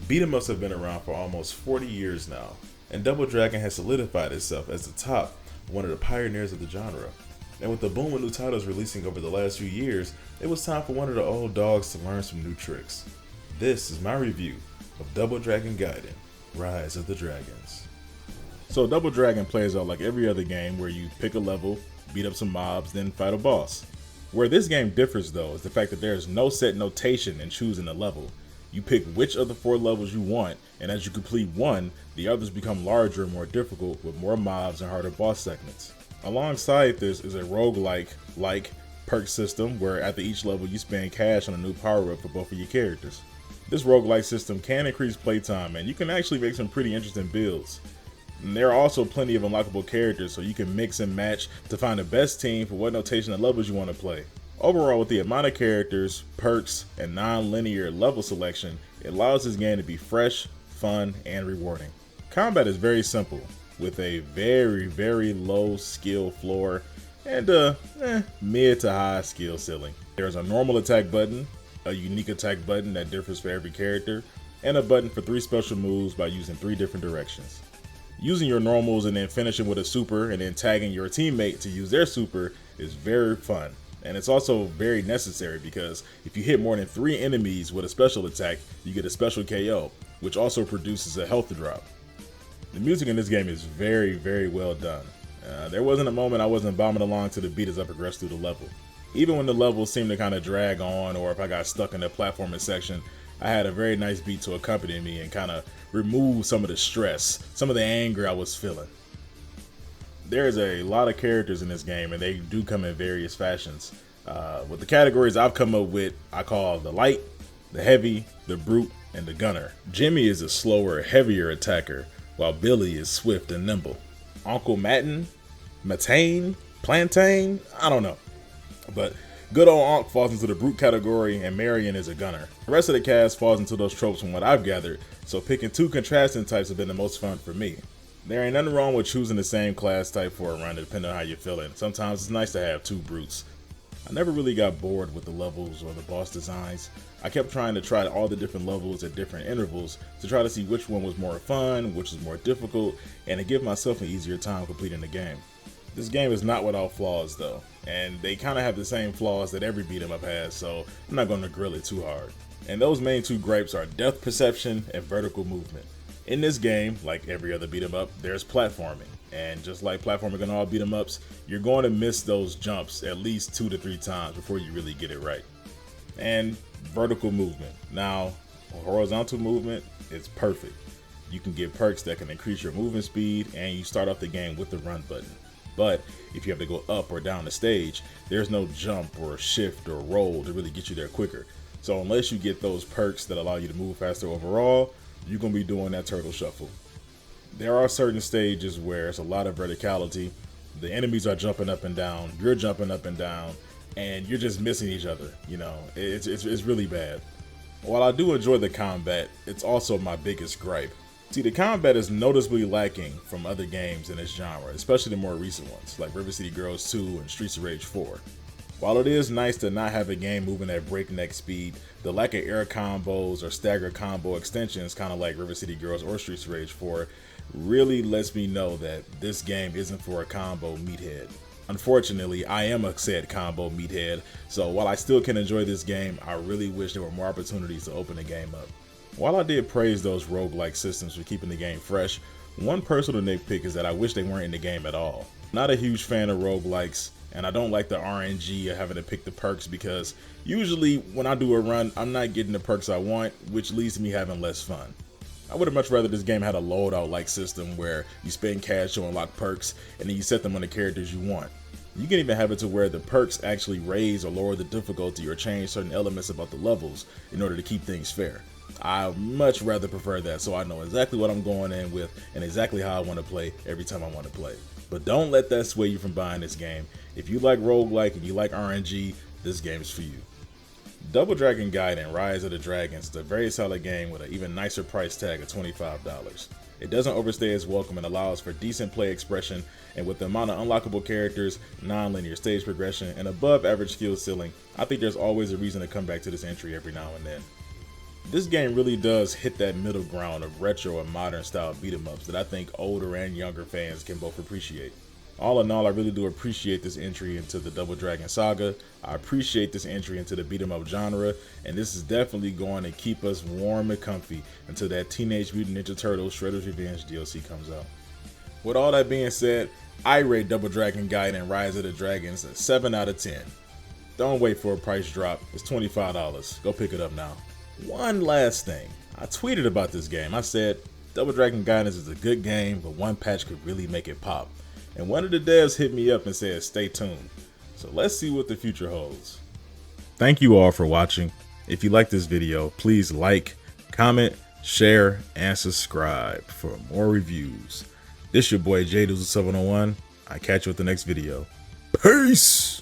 Beat 'em ups have been around for almost 40 years now, and Double Dragon has solidified itself as the top, one of the pioneers of the genre. And with the boom of new titles releasing over the last few years, it was time for one of the old dogs to learn some new tricks. This is my review of Double Dragon Gaiden, Rise of the Dragons. So Double Dragon plays out like every other game where you pick a level, beat up some mobs, then fight a boss. Where this game differs though is the fact that there is no set notation in choosing a level. You pick which of the 4 levels you want, and as you complete one, the others become larger and more difficult with more mobs and harder boss segments. Alongside this is a roguelike perk system where after each level you spend cash on a new power up for both of your characters. This roguelike system can increase playtime and you can actually make some pretty interesting builds. And there are also plenty of unlockable characters so you can mix and match to find the best team for what notation of levels you want to play. Overall, with the amount of characters, perks, and non-linear level selection, it allows this game to be fresh, fun, and rewarding. Combat is very simple, with a very low skill floor and a mid to high skill ceiling. There's a normal attack button, a unique attack button that differs for every character, and a button for 3 special moves by using 3 different directions. Using your normals and then finishing with a super and then tagging your teammate to use their super is very fun. And it's also very necessary because if you hit more than 3 enemies with a special attack, you get a special KO, which also produces a health drop. The music in this game is very well done. There wasn't a moment I wasn't bombing along to the beat as I progressed through the level. Even when the levels seemed to kind of drag on or if I got stuck in the platforming section, I had a very nice beat to accompany me and kind of remove some of the stress, some of the anger I was feeling. There's a lot of characters in this game and they do come in various fashions. With the categories I've come up with, I call the light, the heavy, the brute, and the gunner. Jimmy is a slower, heavier attacker, while Billy is swift and nimble. Uncle Matane, Plantain, I don't know. But good old Unc falls into the brute category and Marion is a gunner. The rest of the cast falls into those tropes from what I've gathered, so picking 2 contrasting types have been the most fun for me. There ain't nothing wrong with choosing the same class type for a run depending on how you're feeling. Sometimes it's nice to have 2 brutes. I never really got bored with the levels or the boss designs. I kept trying to try all the different levels at different intervals to try to see which one was more fun, which was more difficult, and to give myself an easier time completing the game. This game is not without flaws though, and they kind of have the same flaws that every beat 'em up has, so I'm not going to grill it too hard. And those main 2 gripes are depth perception and vertical movement. In this game, like every other beat 'em up, there's platforming. And just like platforming on all beat 'em ups, you're going to miss those jumps at least 2 to 3 times before you really get it right. And vertical movement. Now, horizontal movement is perfect. You can get perks that can increase your movement speed and you start off the game with the run button. But if you have to go up or down the stage, there's no jump or shift or roll to really get you there quicker. So unless you get those perks that allow you to move faster overall, you're going to be doing that turtle shuffle. There are certain stages where it's a lot of verticality. The enemies are jumping up and down, you're jumping up and down, and you're just missing each other. You know, it's really bad. While I do enjoy the combat, it's also my biggest gripe. See, the combat is noticeably lacking from other games in this genre, especially the more recent ones, like River City Girls 2 and Streets of Rage 4. While it is nice to not have a game moving at breakneck speed, the lack of air combos or stagger combo extensions, kind of like River City Girls or Streets of Rage 4, really lets me know that this game isn't for a combo meathead. Unfortunately, I am a said combo meathead, so while I still can enjoy this game, I really wish there were more opportunities to open the game up. While I did praise those roguelike systems for keeping the game fresh, one personal nitpick is that I wish they weren't in the game at all. I'm not a huge fan of roguelikes, and I don't like the RNG of having to pick the perks because usually when I do a run, I'm not getting the perks I want, which leads to me having less fun. I would have much rather this game had a loadout-like system where you spend cash to unlock perks and then you set them on the characters you want. You can even have it to where the perks actually raise or lower the difficulty or change certain elements about the levels in order to keep things fair. I much rather prefer that so I know exactly what I'm going in with and exactly how I want to play every time I want to play. But don't let that sway you from buying this game. If you like roguelike and you like RNG, this game is for you. Double Dragon Gaiden Rise of the Dragons is a very solid game with an even nicer price tag of $25. It doesn't overstay its welcome and allows for decent play expression, and with the amount of unlockable characters, non-linear stage progression, and above average skill ceiling, I think there's always a reason to come back to this entry every now and then. This game really does hit that middle ground of retro and modern style beat 'em ups that I think older and younger fans can both appreciate. All in all, I really do appreciate this entry into the Double Dragon saga. I appreciate this entry into the beat 'em up genre, and this is definitely going to keep us warm and comfy until that Teenage Mutant Ninja Turtles Shredder's Revenge DLC comes out. With all that being said, I rate Double Dragon Gaiden Rise of the Dragons a 7 out of 10. Don't wait for a price drop. It's $25. Go pick it up now. One last thing. I tweeted about this game. I said, Double Dragon Gaiden is a good game, but one patch could really make it pop. And one of the devs hit me up and said, stay tuned. So let's see what the future holds. Thank you all for watching. If you like this video, please like, comment, share, and subscribe for more reviews. This your boy JDoozle701. I catch you with the next video. Peace!